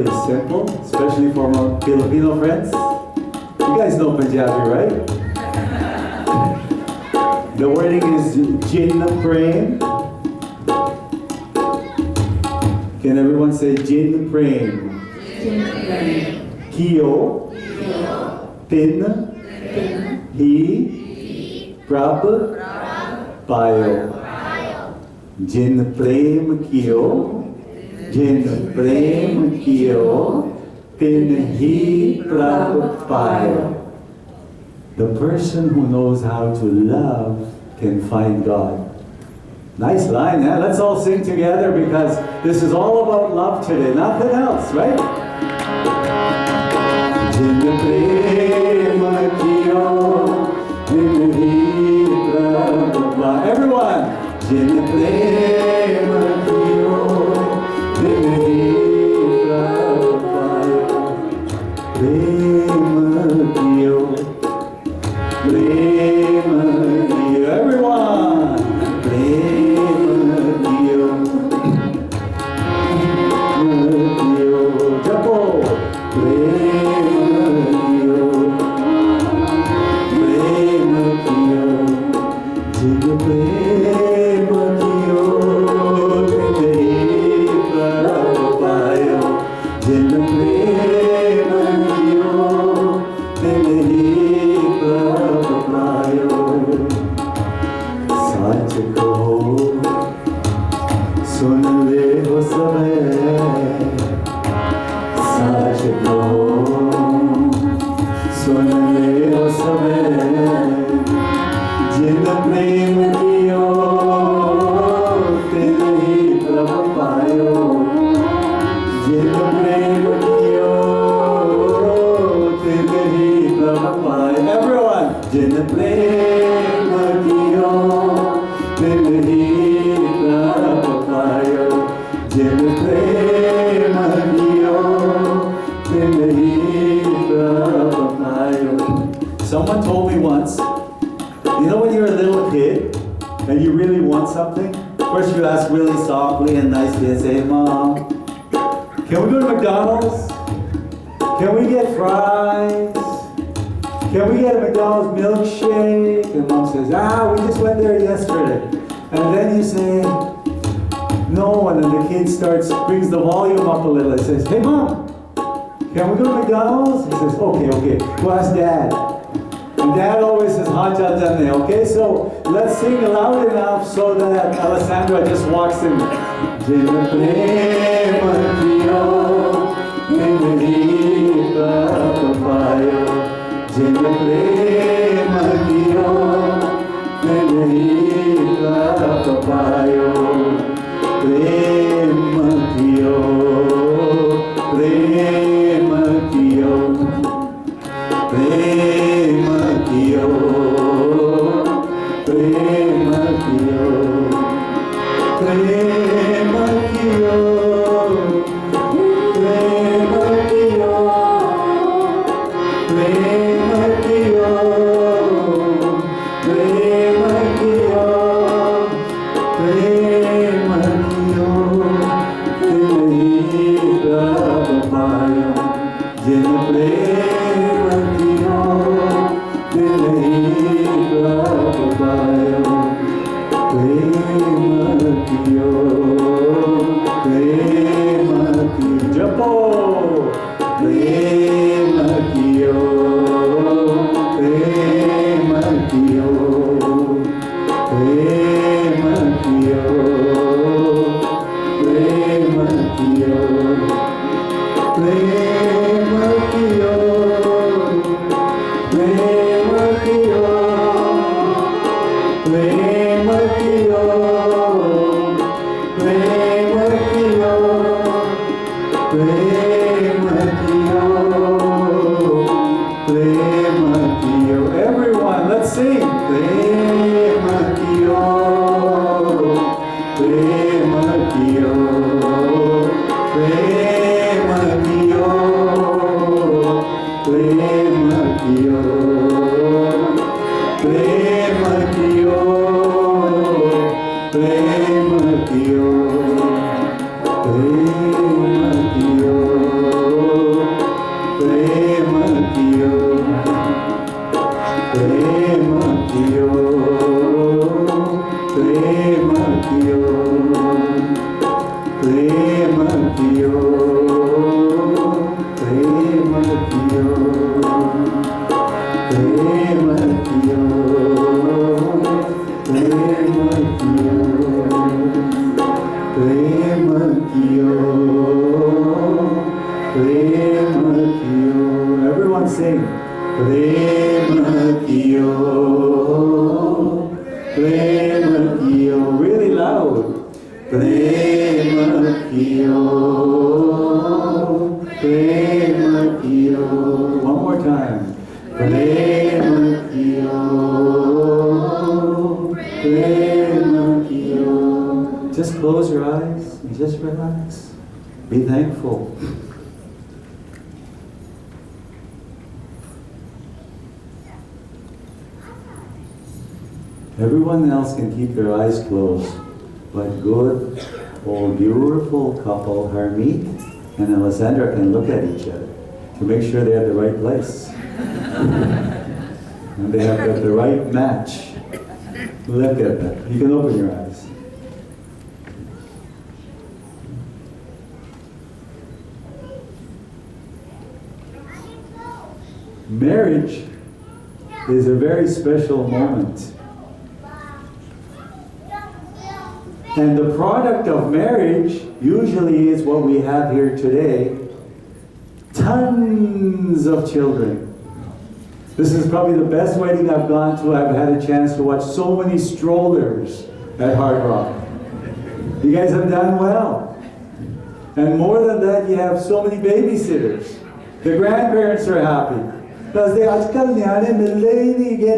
really simple, especially for my Filipino friends. You guys know Punjabi, right? The wording is Jinn Prem. Can everyone say Jinn Prem? Kyo Tin Hi Prab Payo. Jinn Prem Kyo Jinn Prem Kyo Tin Hi Prab Payo. The person who knows how to love can find God. Nice line, eh? Let's all sing together because this is all about love today, nothing else, right? Jinn prema kiyo, jinn hi prab payo. Everyone! Jinn prema kiyo, jinn hi prab payo. Prema kiyo, prema kiyo. Everyone! Prema kiyo, Japo. Prema kiyo, prema kiyo. Jinn prema kiyo, jinn hi prab payo. Jinn prema kiyo, jinn hi prab payo. सच कहो सुन ले हो समय सच कहो सुन ले हो समय जिन प्रेम कियो तिन ही प्रभ पायो जिन प्रेम कियो तिन ही प्रभ पायो everyone जिन प्रेम कियो तिन ही प्रभ पायो जिन प्रेम कियो तिन ही प्रभ पायो. Someone told me once, you know when you're a little kid and you really want something, first you ask really softly and nicely and say, hey mom, can we go to McDonald's? Can we get fries? Can we get a McDonald's milkshake? And mom says, we just went there yesterday. And then you say, no, and then the kid brings the volume up a little and says, hey mom, can we go to McDonald's? He says, okay, go ask dad. And dad always says, haja jane, okay? So let's sing loud enough so that Alessandra just walks in. Jinn prema kiyo, jinn hi prab payo. Jinn prema kiyo, jinn hi prab payo. Prema kiyo, prema kiyo, prema kiyo, prema kiyo, prema kiyo, prema kiyo, prema kiyo, prema kiyo, prema kiyo, tin hi prab payo. Jinn prema kiyo, tin hi prab payo. Prema kiyo, prema प्रेम कियो, प्रेम कियो. Everyone sing. प्रेम कियो, प्रेम कियो. Really loud. प्रेम कियो, प्रेम कियो. One more time. प्रेम कियो, प्रेम कियो. Just close your eyes and just relax. Be thankful. Everyone else can keep their eyes closed, but good, old, beautiful couple, Harmeet and Alessandra, can look at each other to make sure they're at the right place. And they have got the right match. Look at that. You can open your eyes. Marriage is a very special moment. And the product of marriage usually is what we have here today. Tons of children. This is probably the best wedding I've gone to. I've had a chance to watch so many strollers at Hard Rock. You guys have done well. And more than that, you have so many babysitters. The grandparents are happy. Because they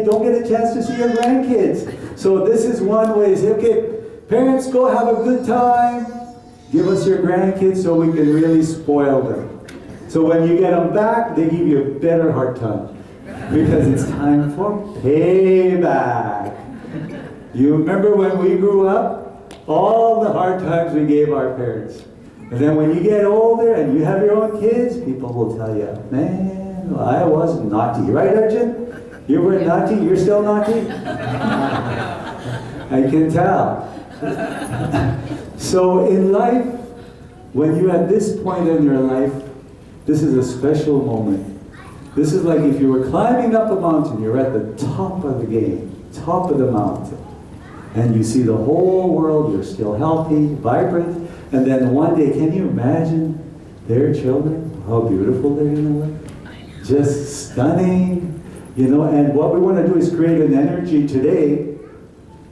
don't get a chance to see your grandkids. So this is one way to say, okay, parents, go have a good time. Give us your grandkids so we can really spoil them. So when you get them back, they give you a better hard time. Because it's time for payback. You remember when we grew up? All the hard times we gave our parents. And then when you get older and you have your own kids, people will tell you, man, I was naughty. Right, Arjun? You were naughty? You're still naughty? I can tell. So in life, when you're at this point in your life, this is a special moment. This is like if you were climbing up a mountain, you're at the top of the game, top of the mountain. And you see the whole world, you're still healthy, vibrant, and then one day, can you imagine their children, how beautiful they're going to look? Just stunning, you know, and what we want to do is create an energy today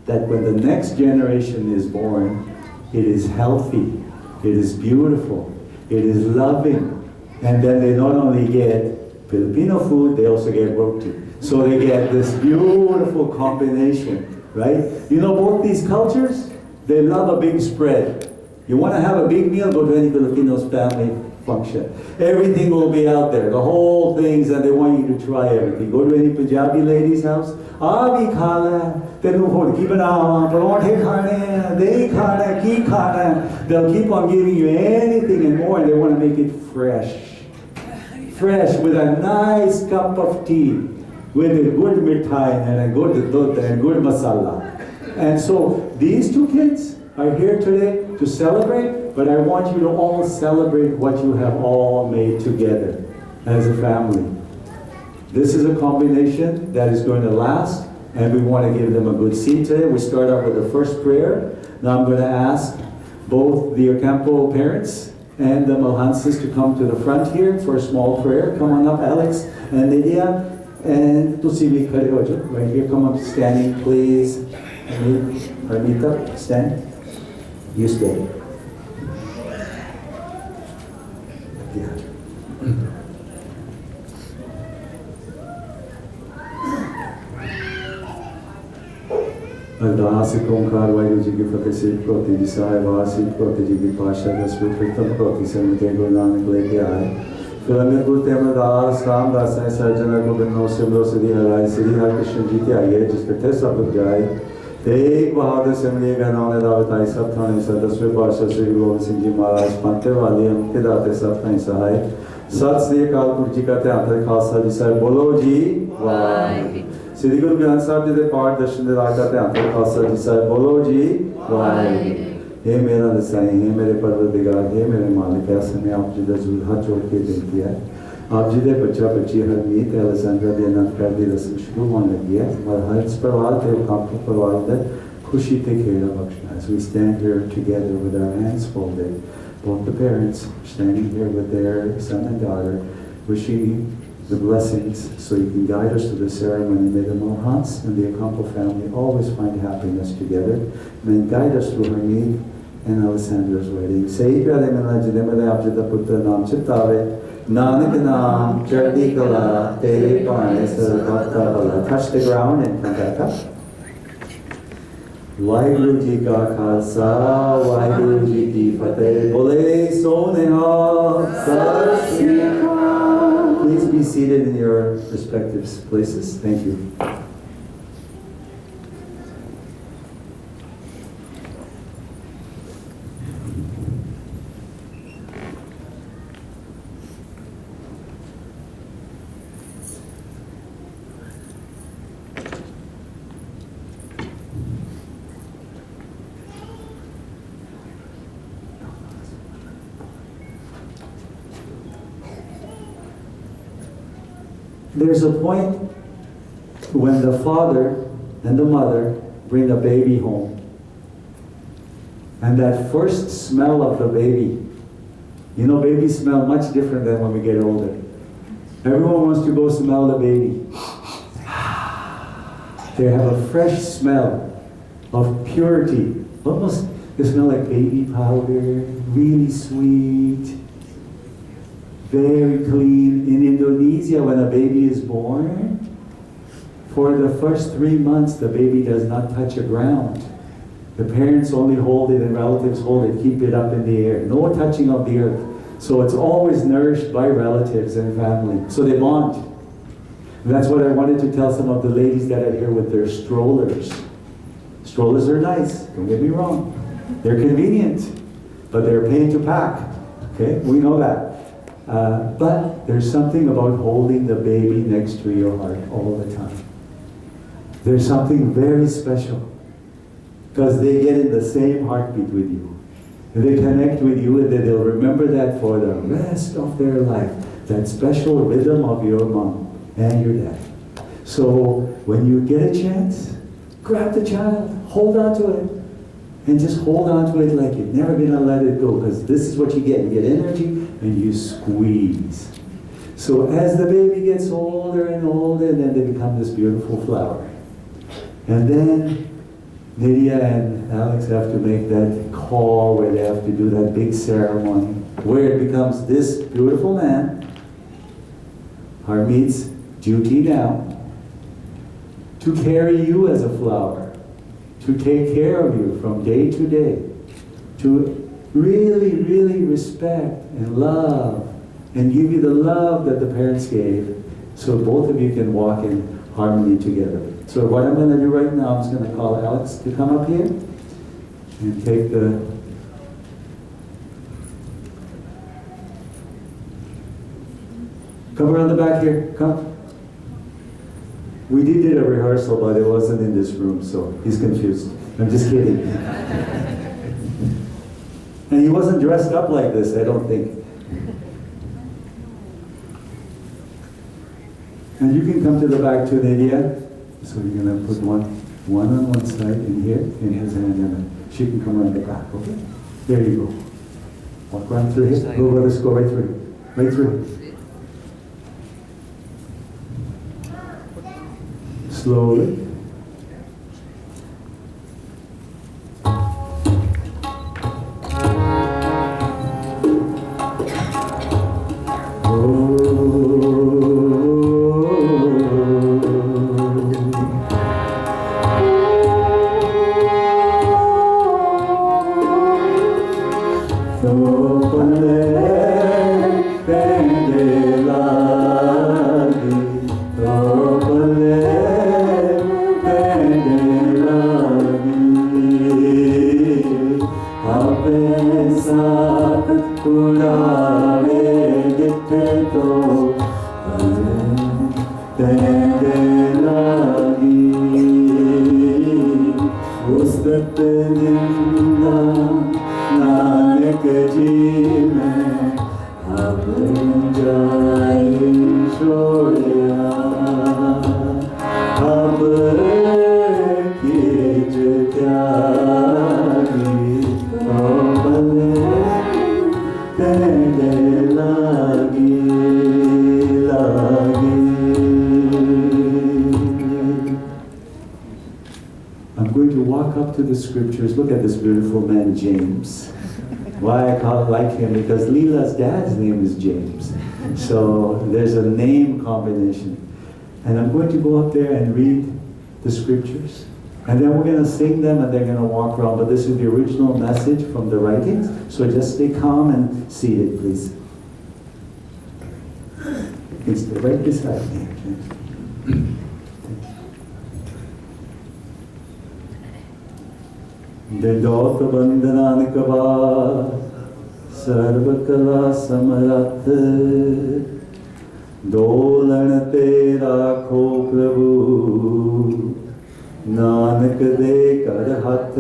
that when the next generation is born, it is healthy, it is beautiful, it is loving, and then they not only get Filipino food, they also get roti. So they get this beautiful combination, right? You know, both these cultures, they love a big spread. You want to have a big meal, go to any Filipino's family function. Everything will be out there, the whole things, and they want you to try everything. Go to any Punjabi lady's house, Abi khana, they'll keep on giving you anything and more, and they want to make it fresh. Fresh, with a nice cup of tea, with a good mithai and a good dud and good masala. And so these two kids are here today to celebrate, but I want you to all celebrate what you have all made together as a family. This is a combination that is going to last, and we want to give them a good seed today. We start out with the first prayer. Now I'm going to ask both the Ocampo parents and the Malhanses to come to the front here for a small prayer. Come on up, Alex and Lydia. And Tusibi Kareojo, right here. Come up, standing, please. Armita, stand. You stay. Yeah. अरदास ओंकार वाहिगुरु जी की फतेह से प्रोति जी साहिबार से प्रोति जी की पाशा दस प्रथम प्रोति से उनके गुरु नानक लेके आए फिर हमें गुरु तेमदास रामदास ने सर्जना को बिनो सिमरो सिद्धि हराए श्री हर कृष्ण जी के आइए जिस पे थे सब लोग जाए एक बहादुर सिमरिए का नाम ने दावत आई सब थाने से दसवें पाशा श्री गुरु गोविंद सिंह जी महाराज पंते वाले हम के दाते सब कहीं सहाय सत श्री अकाल पुरख जी का ध्यान रखे खालसा जी साहब बोलो जी वाहिगुरू श्री गुरु ग्रंथ साहब जी के पाठ दर्शन दे राजा ध्यान रखे खालसा जी साहब बोलो जी वाहिगुरू हे मेरा नसाई हे मेरे परवरदिगार हे मेरे मालिक ऐसे में आप जी का जुल हाथ जोड़ के बेनती है आप जी के बच्चा बच्ची हरमीत है अलसंद्रा दी अनंत कर दी रस्म शुरू होने लगी है और हर इस परिवार के काम के परिवार दे खुशी ते Kheda बख्शना as we stand here together with our hands folded, both the parents standing here with their son and daughter, wishing you the blessings so you can guide us to the ceremony. May the Mohans and the Ocampo family always find happiness together. May guide us through Harmeet and Alessandra's wedding. Say Pyare Mila Jidemale Apjita Putra Nam Chittave Nanak Nam Chardi Kala Tere Parne Sarvata Bala. Touch the ground and come back up. Waheguru Ji Ka Khalsa, Waheguru Ji Ki Fateh. Bole So Nihal, Sat Shri Akal. Please be seated in your respective places. Thank you. There's a point when the father and the mother bring a baby home. And that first smell of the baby, you know, babies smell much different than when we get older. Everyone wants to go smell the baby. They have a fresh smell of purity. Almost, they smell like baby powder, really sweet. Very clean. In Indonesia, when a baby is born, for the first 3 months, the baby does not touch the ground. The parents only hold it and relatives hold it, keep it up in the air. No touching of the earth. So it's always nourished by relatives and family. So they bond. And that's what I wanted to tell some of the ladies that are here with their strollers. Strollers are nice, don't get me wrong. They're convenient, but they're a pain to pack. Okay, we know that. But there's something about holding the baby next to your heart all the time. There's something very special because they get in the same heartbeat with you. And they connect with you and then they'll remember that for the rest of their life. That special rhythm of your mom and your dad. So when you get a chance, grab the child, hold on to it. And just hold on to it like you're never gonna let it go, because this is what you get. You get energy and you squeeze. So as the baby gets older and older, then they become this beautiful flower. And then Nydia and Alex have to make that call where they have to do that big ceremony, where it becomes this beautiful man, Harmeet's duty now, to carry you as a flower, to take care of you from day to day, to really, really respect and love and give you the love that the parents gave so both of you can walk in harmony together. So what I'm going to do right now, I'm just going to call Alex to come up here and take the... Come around the back here, come. We did a rehearsal, but it wasn't in this room, so he's confused. I'm just kidding. And he wasn't dressed up like this, I don't think. And you can come to the back too, Nydia. So you're going to put one on one side in here, in his hand, and then she can come around the back, okay? There you go. Walk right through here. Go, let's go right through. Right through. Slowly. to the scriptures. Look at this beautiful man, James. Why I like him? Because Leela's dad's name is James. So there's a name combination. And I'm going to go up there and read the scriptures. And then we're going to sing them and they're going to walk around. But this is the original message from the writings. So just stay calm and seated, please. It's right beside me. Dindot bandhanan kava sarvakala samarat dolan te rakho prabhu nanak de kar hath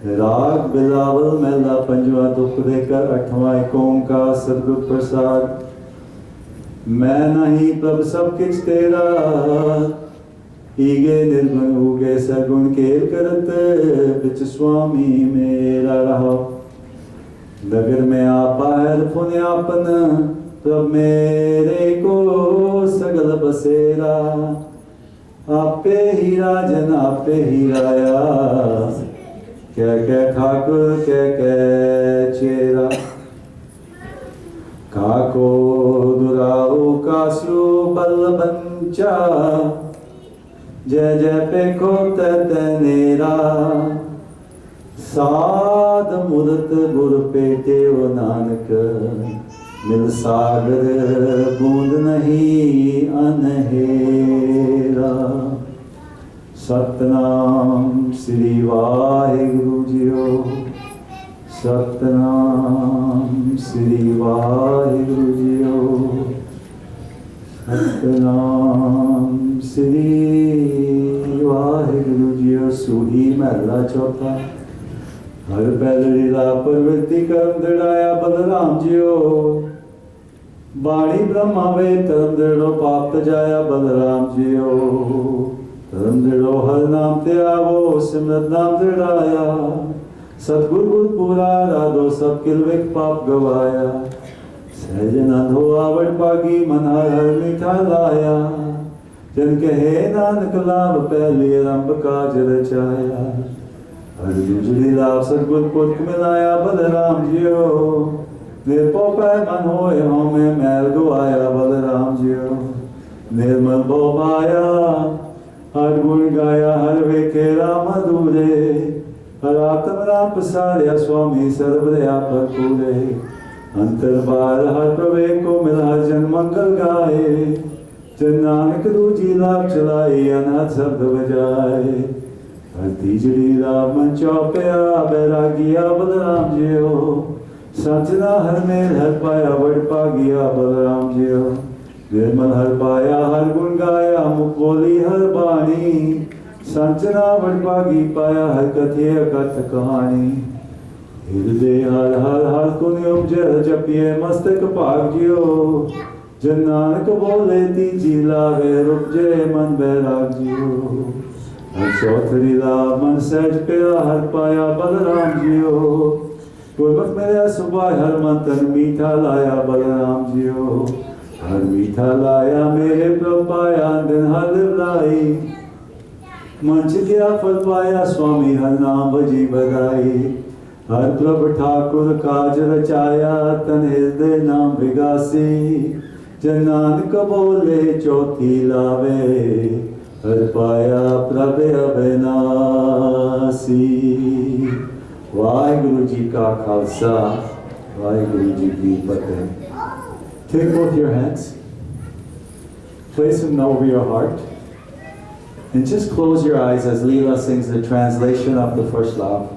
राग बिलावल मैला पंजवा दुख देकर अठवां एक ओंकार सतगुर प्रसाद मैं नहीं प्रभ सब किछ तेरा ईगे निर्गुण उगे सगुण केल करत बिच स्वामी मेरा रहा नगर में आपा है फुन आपन प्रभ मेरे को सगल बसेरा आपे ही राजन आपे ही राया क्या ठाकुर क्या चेरा काको दुराऊ कासु बल बंचा जय जय पे को तनेरा साध मुदत गुर पेटे ओ नानक मिल सागर बूंद नहीं अनहेरा सतनाम श्री वाहिगुरु जीओ सतनाम श्री वाहिगुरु जीओ सतनाम श्री वाहिगुरु जीओ सूही महला चौथा हर पैल लीला प्रवृत्ति कर्म दृढ़ाया बलराम जीओ बाणी ब्रह्मा वे तरम दृढ़ो पाप जाया बलराम जीओ धर्म दृढ़ो हर नाम ते आवो सिमरत नाम दृढ़ाया सतगुर गुर पूरा राधो सब किलविक पाप गवाया सहजनंद हो आवड़ पागी मन हर मीठा लाया जन कहे नानक लाभ पहले रंब काज रचाया हर दूसरी लाभ सतगुर पुरख मिलाया बलराम जियो निर्पो पै मन होए होमे मैल गवाया बलराम जियो निर्मल भो पाया हर गुण गाया हर वेखे राम दूरे हर आत्म राम पसारिया स्वामी सर्वदया पर पूरे अंतर बार हर प्रवे को मिला जन मंगल गाए जन नानक दूजी लाभ चलाई अनाथ शब्द बजाए हर तीजड़ी राम मन चौपया बैरागिया बलराम जियो सजना हर मेल हर पाया बड़ पागिया बलराम जियो निर्मल हर पाया हर गुण गाया मुख बोली हर बाणी संचना बड़ पागी पाया हर कथिय कथ कहानी हृदय हर हर हर कुन उपजय जपिए मस्तक भाग जियो जन नानक बोले तीजी लावे रुक जय मन बैराग जियो हर चौथरी लाभ मन सहज पेरा हर पाया बलराम जियो गुरमुख मेरा सुबह हर मन तन मीठा लाया बलराम जियो हर मीठा लाया मेरे प्रभु पाया दिन हर लाई मंच गया फल पाया स्वामी हर नाम बजी बधाई हर प्रभु ठाकुर काज रचाया तन हृदय नाम विगासी जन नानक बोले चौथी लावे हर पाया प्रभु अविनाशी वाहिगुरु जी का खालसा वाहिगुरु जी की फतेह Take both your hands, place them over your heart, and just close your eyes as Leela sings the translation of the first love.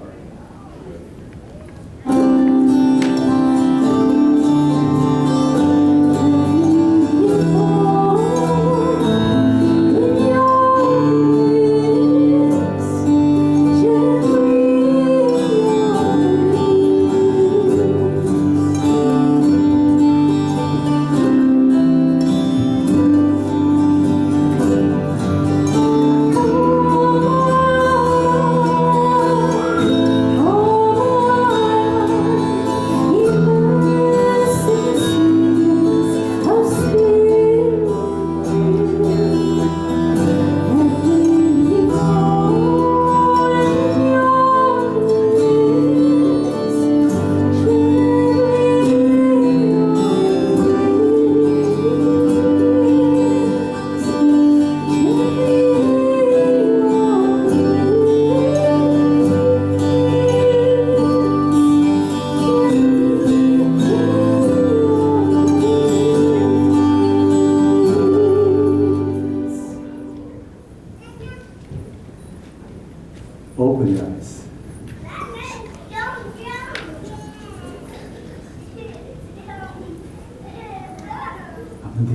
The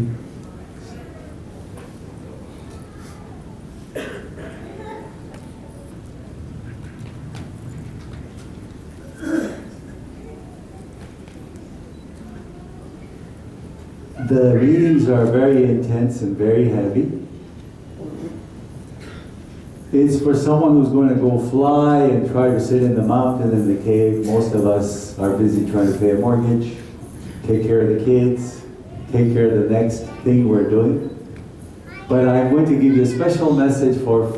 readings are very intense and very heavy. It's for someone who's going to go fly and try to sit in the mountain in the cave. Most of us are busy trying to pay a mortgage, take care of the kids, take care of the next thing we're doing. But I'm going to give you a special message for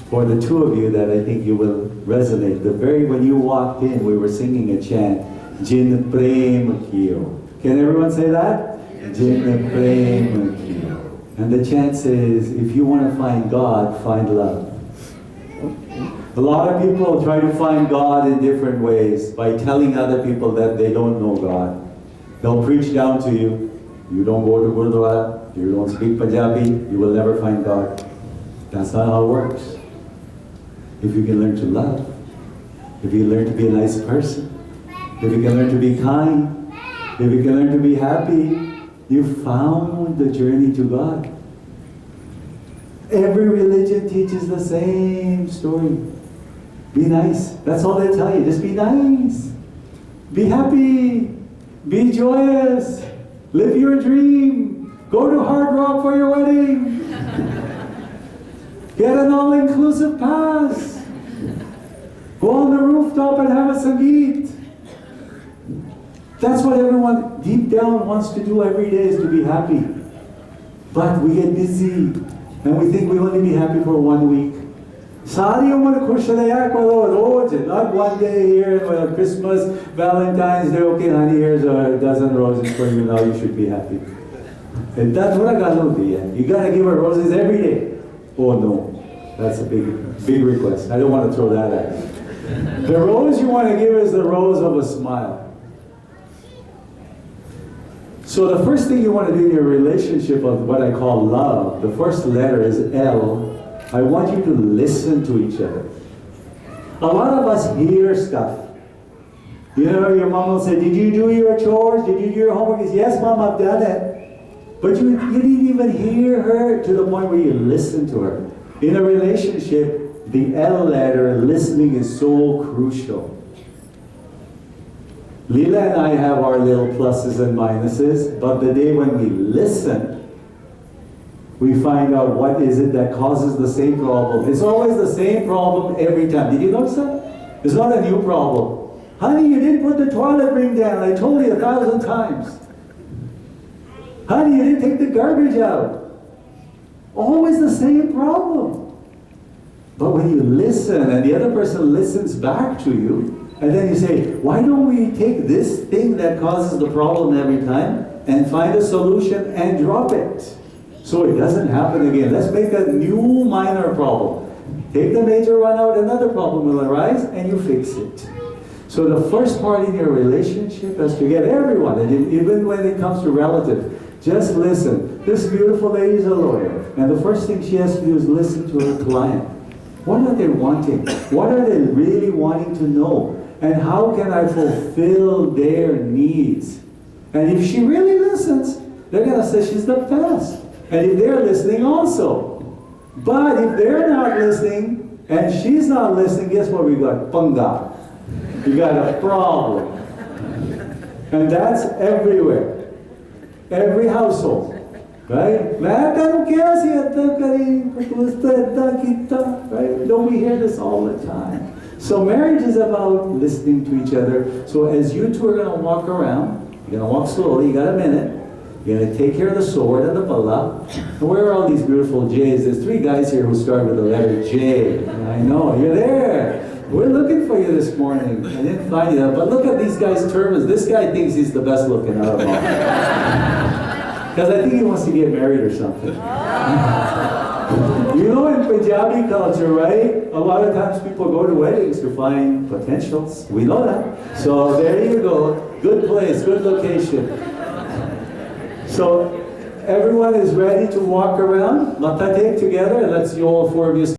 the two of you that I think you will resonate. When you walked in, we were singing a chant, Jin Prem Kiyo. Can everyone say that? Jin Prem Kiyo. And the chant says, if you want to find God, find love. A lot of people try to find God in different ways by telling other people that they don't know God. They'll preach down to you. You don't go to Gurdwara, you don't speak Punjabi, you will never find God. That's not how it works. If you can learn to love, if you learn to be a nice person, if you can learn to be kind, if you can learn to be happy, you found the journey to God. Every religion teaches the same story. Be nice. That's all they tell you. Just be nice. Be happy. Be joyous. Live your dream. Go to Hard Rock for your wedding. Get an all-inclusive pass. Go on the rooftop and have a sangeet. That's what everyone deep down wants to do every day, is to be happy. But we get busy and we think we only be happy for 1 week. Sari umar khush raha karo roj, not one day here, well, Christmas, Valentine's Day, okay honey, here's a dozen roses for you, now you should be happy. And that's what I got to do. You gotta give her roses every day. Oh no, that's a big request. I don't want to throw that at you. The rose you want to give is the rose of a smile. So the first thing you want to do in your relationship of what I call love, the first letter is L. I want you to listen to each other. A lot of us hear stuff. You know, your mom will say, did you do your chores? Did you do your homework? Yes, mom, I've done it. But you didn't even hear her to the point where you listen to her. In a relationship, the L letter, listening, is so crucial. Leela and I have our little pluses and minuses, but the day when we listen, we find out what is it that causes the same problem. It's always the same problem every time. Did you notice that? It's not a new problem. Honey, you didn't put the toilet ring down. I told you 1,000 times. Honey, you didn't take the garbage out. Always the same problem. But when you listen and the other person listens back to you, and then you say, why don't we take this thing that causes the problem every time and find a solution and drop it so it doesn't happen again. Let's make a new minor problem. Take the major one out, another problem will arise, and you fix it. So the first part in your relationship is to get everyone, and even when it comes to relatives, just listen. This beautiful lady is a lawyer, and the first thing she has to do is listen to her client. What are they wanting? What are they really wanting to know? And how can I fulfill their needs? And if she really listens, they're going to say she's the best. And if they're listening also. But if they're not listening, and she's not listening, guess what we got? Panga. We got a problem. And that's everywhere. Every household. Right? Right? Don't we hear this all the time? So marriage is about listening to each other. So as you two are going to walk around, you're going to walk slowly, you got a minute. You're going to take care of the sword and the bala. And where are all these beautiful J's? There's 3 guys here who start with the letter J. I know, you're there. We're looking for you this morning. I didn't find you, but look at these guys' turbans. This guy thinks he's the best looking out of all. Because I think he wants to get married or something. You know, in Punjabi culture, right? A lot of times people go to weddings to find potentials. We know that. So there you go. Good place, good location. So everyone is ready to walk around. Mata take together, and let's you all 4 of you